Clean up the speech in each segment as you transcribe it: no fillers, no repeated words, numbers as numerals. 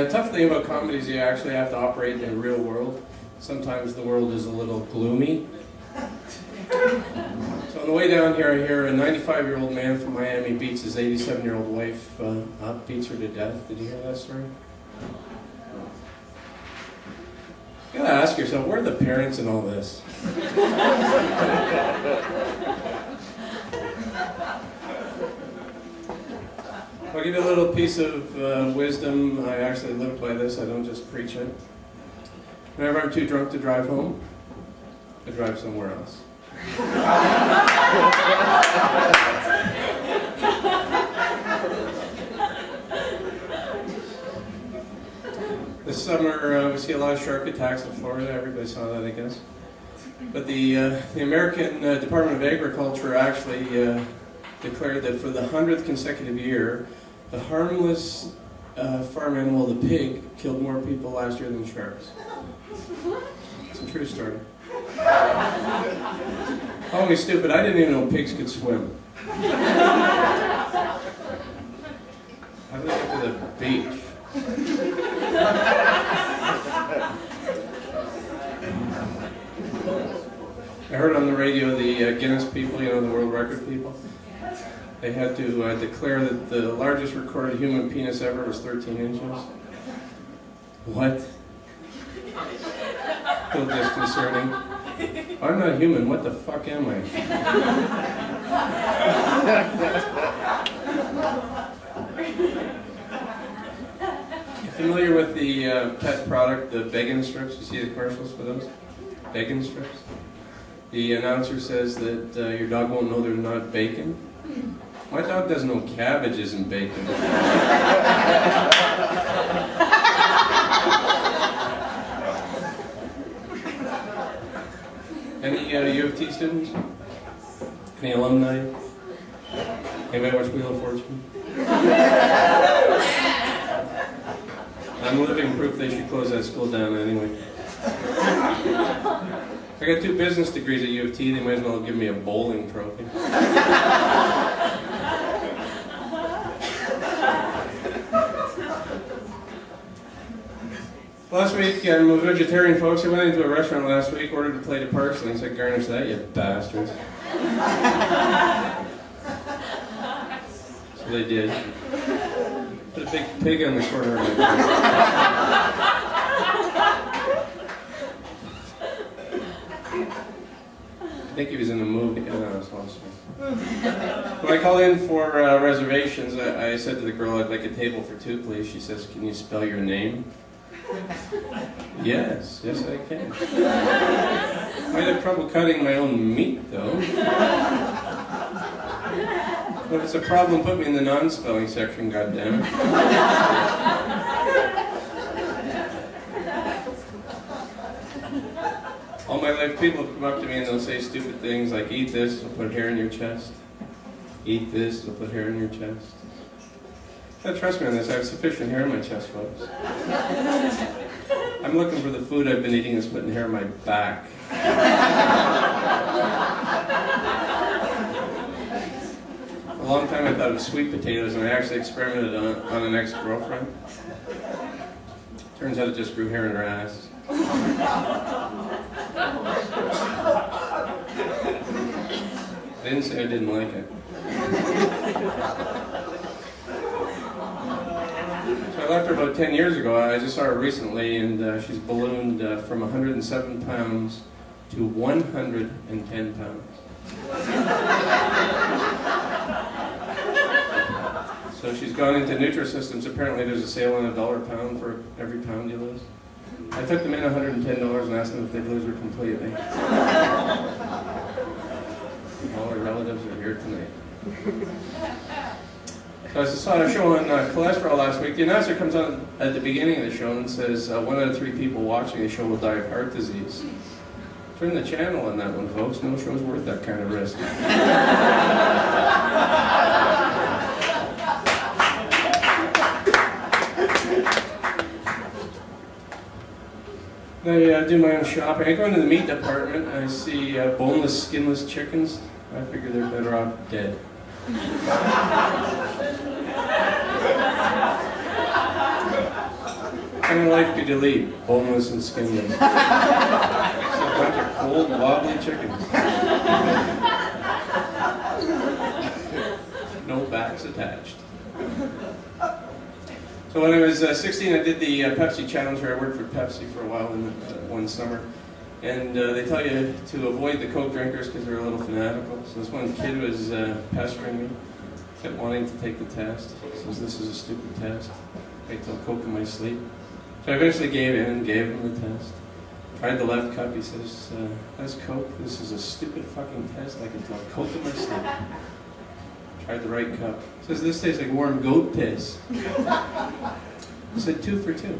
tough thing about comedy is you actually have to operate in the real world. Sometimes the world is a little gloomy. So on the way down here, I hear a 95-year-old man from Miami beats his 87-year-old wife up, beats her to death. Did you hear that story? You gotta ask yourself, where are the parents in all this? I'll give you a little piece of wisdom. I actually live by this, I don't just preach it. Whenever I'm too drunk to drive home, I drive somewhere else. This summer we see a lot of shark attacks in Florida. Everybody saw that, I guess. But the American Department of Agriculture actually declared that for the 100th consecutive year, the harmless farm animal, the pig, killed more people last year than sharks. It's a true story. Call me stupid, I didn't even know pigs could swim. How did they get to the beach? I heard on the radio the Guinness people, you know, the world record people, they had to declare that the largest recorded human penis ever was 13 inches. What? A little disconcerting. I'm not human, what the fuck am I? You familiar with the pet product, the bacon strips? You see the commercials for those? Bacon strips? The announcer says that your dog won't know they're not bacon. My dog doesn't know cabbage isn't bacon. Any U of T students? Any alumni? Anybody watch Wheel of Fortune? I'm living proof they should close that school down anyway. I got 2 business degrees at U of T, they might as well give me a bowling trophy. Last week, I'm a vegetarian, folks. I went into a restaurant last week, ordered a plate of parsley, and said, "Garnish that, you bastards." So they did. Put a big pig on the corner of my plate. I think he was in the movie. Oh, no, it was awesome. When I called in for reservations, I said to the girl, "I'd like a table for 2, please." She says, "Can you spell your name?" Yes I can. Might have trouble cutting my own meat though. But if it's a problem, put me in the non-spelling section, goddammit. All my life people have come up to me and they'll say stupid things like, "Eat this, it'll put hair in your chest. Eat this, it'll put hair in your chest." Trust me on this, I have sufficient hair in my chest, folks. I'm looking for the food I've been eating that's putting hair in my back. For a long time I thought it was sweet potatoes, and I actually experimented on an ex-girlfriend. Turns out it just grew hair in her ass. I didn't say I didn't like it. So I left her about 10 years ago. I just saw her recently, and she's ballooned from 107 pounds to 110 pounds. So she's gone into Nutrisystems. Apparently there's a sale on $1 a pound for every pound you lose. I took them in $110 and asked them if they'd lose her completely. All her relatives are here tonight. So I saw a show on cholesterol last week. The announcer comes on at the beginning of the show and says 1 out of 3 people watching the show will die of heart disease. Turn the channel on that one, folks. No show's worth that kind of risk. I do my own shopping. I go into the meat department. I see boneless, skinless chickens. I figure they're better off dead. kind of life could you lead? Boneless and skinless. Just a bunch of cold, wobbly chickens. No backs attached. So when I was 16, I did the Pepsi challenge where I worked for Pepsi for a while in one summer. And they tell you to avoid the Coke drinkers because they're a little fanatical. So this one kid was pestering me, kept wanting to take the test. Says this is a stupid test. I tell Coke in my sleep. So I eventually gave in and gave him the test. Tried the left cup. He says, "That's Coke. This is a stupid fucking test. I can tell Coke in my sleep." Tried the right cup. He says, "This tastes like warm goat piss." I said, 2 for 2.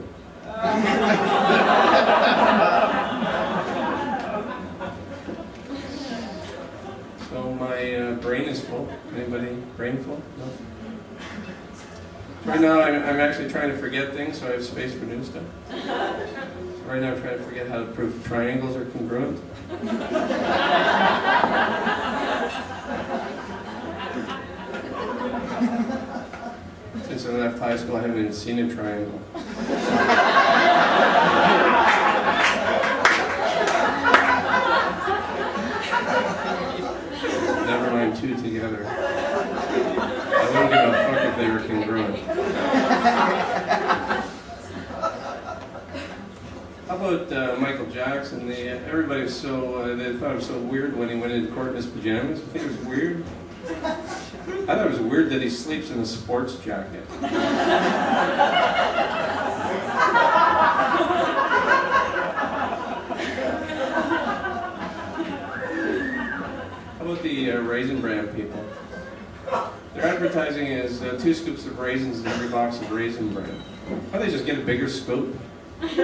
So my brain is full. Anybody brain full? No? Right now I'm actually trying to forget things so I have space for new stuff. So right now I'm trying to forget how to prove triangles are congruent. Since I left high school I haven't even seen a triangle. Never mind 2 together. I wouldn't give a fuck if they were congruent. How about Michael Jackson? Everybody was so, they thought it was so weird when he went into court in his pajamas. You think it was weird? I thought it was weird that he sleeps in a sports jacket. How about the Raisin Bran people? Their advertising is 2 scoops of raisins in every box of Raisin Bran. Why don't they just get a bigger scoop? So,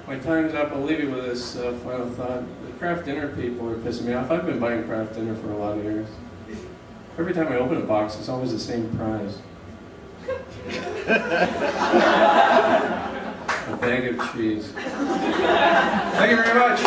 my time's up. I'll leave you with this final thought. The craft dinner people are pissing me off. I've been buying craft dinner for a lot of years. Every time I open a box, it's always the same prize. A bag of cheese. Thank you very much.